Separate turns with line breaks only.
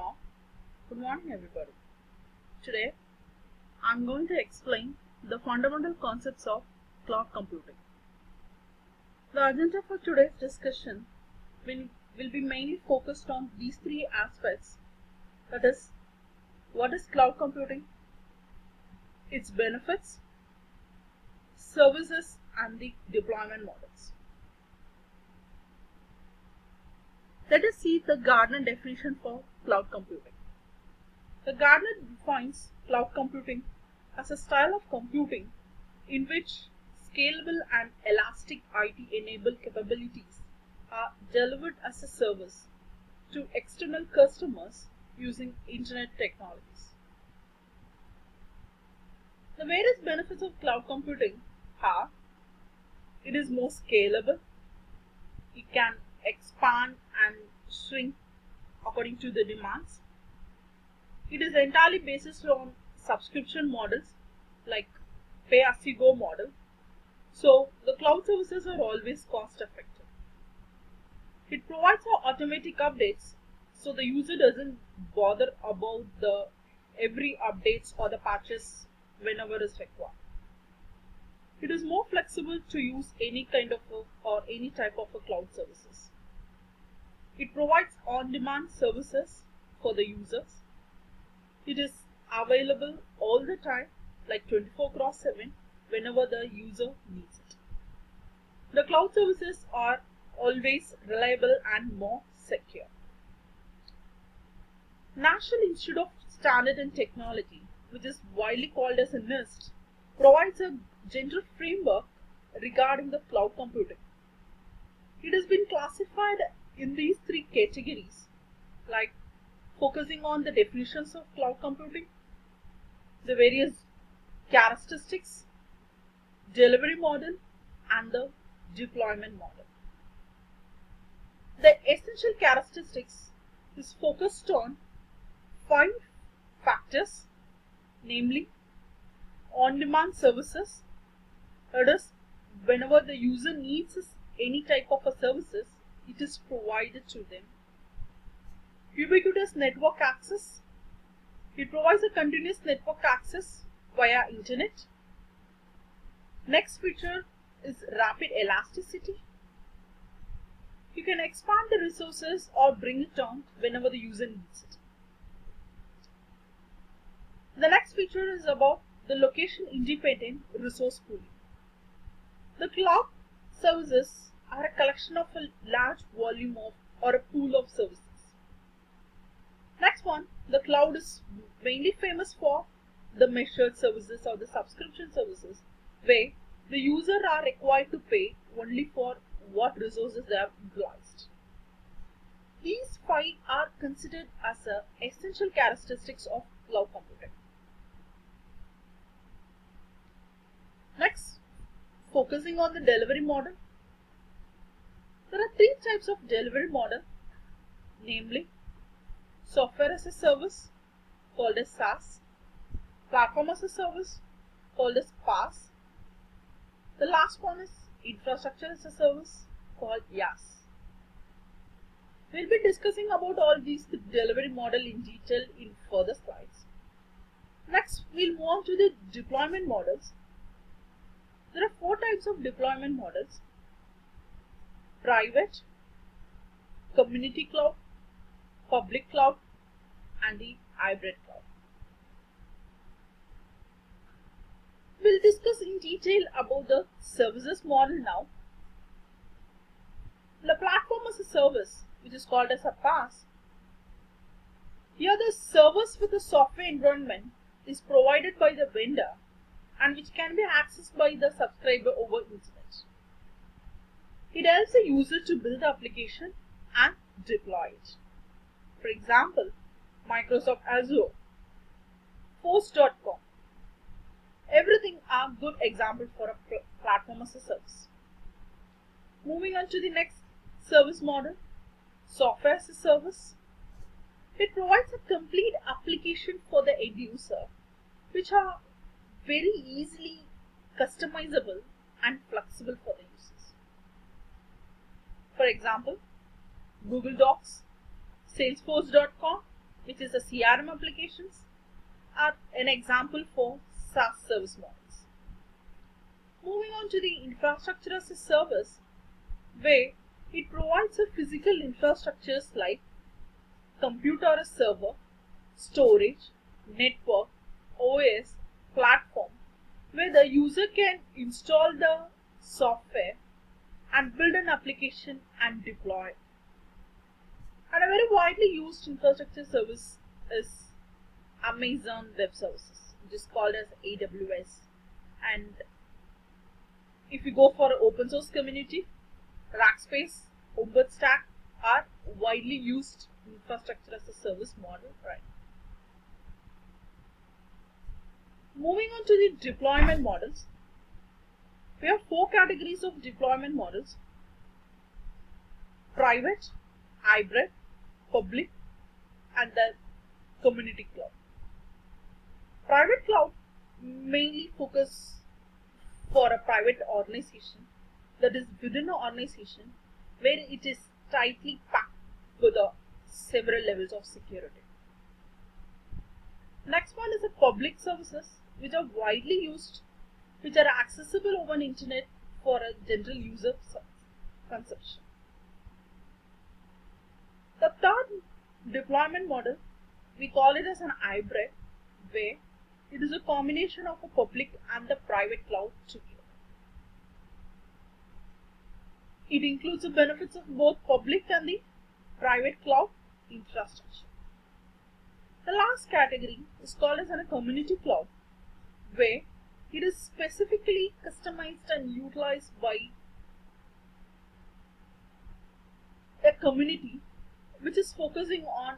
Hello, good morning everybody. Today I'm going to explain the fundamental concepts of cloud computing. The agenda for today's discussion will be mainly focused on these three aspects, that is, what is cloud computing, its benefits, services and the deployment models. Let us see the Gartner definition for cloud computing. The Gartner defines cloud computing as a style of computing in which scalable and elastic IT-enabled capabilities are delivered as a service to external customers using internet technologies. The various benefits of cloud computing are: it is more scalable, it can expand and shrink according to the demands. It is entirely based on subscription models like pay-as-you-go model, so the cloud services are always cost effective. It provides automatic updates, so the user doesn't bother about the every updates or the patches whenever is required. It is more flexible to use any kind of or any type of cloud services. It provides on-demand services for the users. It is available all the time, like 24/7, whenever the user needs it. The cloud services are always reliable and more secure. National Institute of Standard and Technology, which is widely called as a NIST, provides a general framework regarding the cloud computing. It has been classified in these three categories, like focusing on the definitions of cloud computing, the various characteristics, delivery model, and the deployment model. The essential characteristics is focused on 5 factors, namely on-demand services, that is, whenever the user needs any type of services, it is provided to them. Ubiquitous network access. It provides a continuous network access via internet. Next feature is rapid elasticity. You can expand the resources or bring it down whenever the user needs it. The next feature is about the location independent resource pooling. The cloud services are a collection of a large volume of or a pool of services. Next one, the cloud is mainly famous for the measured services or the subscription services, where the user are required to pay only for what resources they have utilized. These 5 are considered as essential characteristics of cloud computing. Next, focusing on the delivery model. There are 3 types of delivery model, namely software as a service called as SaaS, platform as a service called as PaaS. The last one is infrastructure as a service called IaaS. We'll be discussing about all these delivery model in detail in further slides. Next, we'll move on to the deployment models. There are 4 types of deployment models: private, community cloud, public cloud, and the hybrid cloud. We'll discuss in detail about the services model now. The platform as a service, which is called as a PaaS. Here the service with the software environment is provided by the vendor and which can be accessed by the subscriber over internet. It helps the user to build the application and deploy it. For example, Microsoft Azure, Force.com. Everything are good examples for a platform as a service. Moving on to the next service model, software as a service. It provides a complete application for the end user, which are very easily customizable and flexible for the users. For example, Google Docs, Salesforce.com, which is the CRM applications, are an example for SaaS service models. Moving on to the infrastructure as a service, where it provides a physical infrastructures like computer as server, storage, network, OS, platform, where the user can install the software and build an application and deploy it. And a very widely used infrastructure service is Amazon Web Services, which is called as AWS. And if you go for open source community, Rackspace, OpenStack are widely used infrastructure as a service model, right? Moving on to the deployment models, we have four categories of deployment models: private, hybrid, public, and the community cloud. Private cloud mainly focus for a private organization, that is within an organization where it is tightly packed with several levels of security. Next one is the public services, which are widely used, which are accessible over the internet for a general user consumption. The third deployment model, we call it as an hybrid, where it is a combination of a public and the private cloud together. It includes the benefits of both public and the private cloud infrastructure. The last category is called as a community cloud, where it is specifically customized and utilized by a community which is focusing on